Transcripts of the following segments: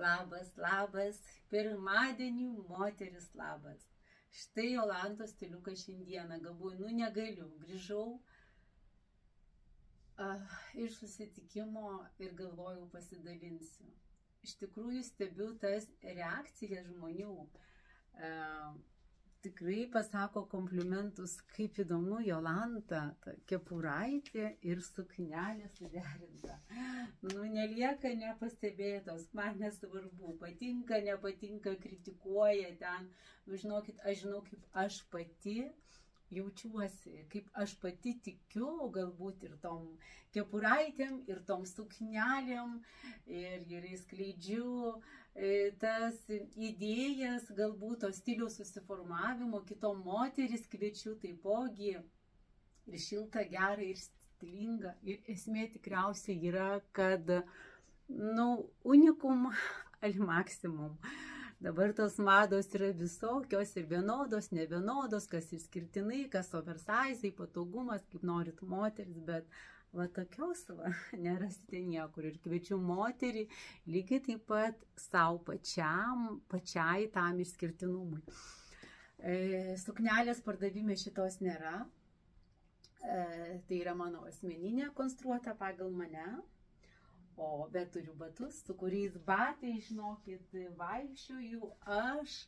Labas, labas, pirmadienį moteris labas. Štai Jolantos stiliukas šiandieną, galvoju, negaliu, grįžau iš susitikimo ir galvojau pasidalinsiu. Iš tikrųjų stebiu tas reakcijas žmonių. Tikrai pasako komplimentus, kaip įdomu Jolanta, ta kepuraitė ir suknelė suderinta. Nelieka nepastebėtos, man nesvarbu, patinka, nepatinka, kritikuoja ten. Žinokit, aš žinau, kaip aš pati jaučiuosi, kaip aš pati tikiu, galbūt ir tom kepuraitėm, ir tom suknelėm, ir skleidžiu tas idėjas, galbūt to stiliaus susiformavimo, kitom moteris kviečiu taipogi ir šilta, gera, ir stilinga. Ir esmė tikriausiai yra, kad, unikum al maksimum. Dabar tos mados yra visokios ir vienodos, nevienodos, kas išskirtinai, kas oversizai, patogumas, kaip norit moteris, bet va tokios nerasite niekur. Ir kviečiu moterį lygiai taip pat savo pačiai tam išskirtinumui. Suknelės pardavime šitos nėra. Tai yra mano asmeninė, konstruota pagal mane. Bet turiu batus, su kuriais batai, žinokit, vaikščioju, aš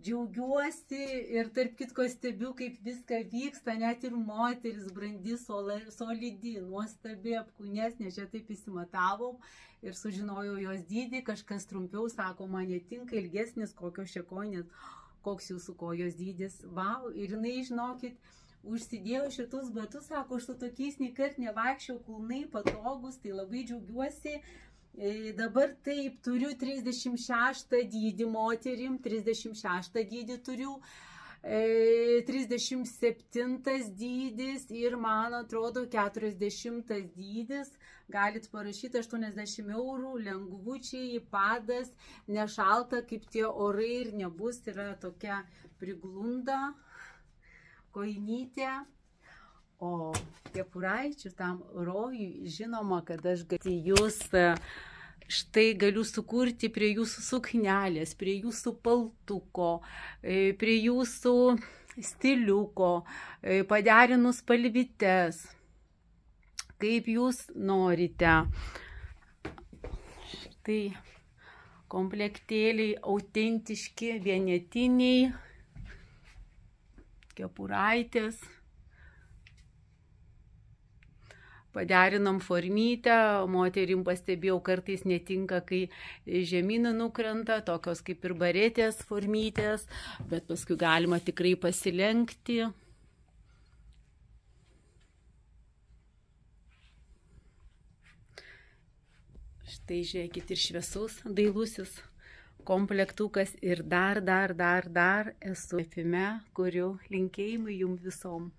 džiaugiuosi ir tarp kitko stebiu, kaip viską vyksta, net ir moteris brandi, solidi, nuostabi, apkūnesnė, čia taip įsimatavom ir sužinojau jos dydį, kažkas trumpiau sako, man netinka, ilgesnis, kokios šekonės, koks jūsų kojos dydis, vau, ir jinai, žinokit, užsidėjau šitus batus, sako, aš su tokiais niekart nevaikščiau, kulnai patogus, tai labai džiaugiuosi. Dabar taip, turiu 36 dydį moterim, 36 dydį turiu, 37 dydis ir man atrodo 40 dydis. Galit parašyti 80 eurų, lengvučiai, padas, nešalta kaip tie orai ir nebus, yra tokia priglunda kojinytė, o kepuraičių tam rojui žinoma, kad aš jūs štai galiu sukurti prie jūsų suknelės, prie jūsų paltuko, prie jūsų stiliuko, paderinus spalvytes, kaip jūs norite. Tai komplektėliai autentiški, vienetiniai, kepuraitės, paderinom formytę, moterim pastebėjau, kartais netinka, kai žemyn nukrenta, tokios kaip ir baretės formytės, bet paskui galima tikrai pasilenkti. Štai žiūrėkit, ir šviesus, dailusis komplektukas ir dar esu efime, kuriu linkėjimai jums visom.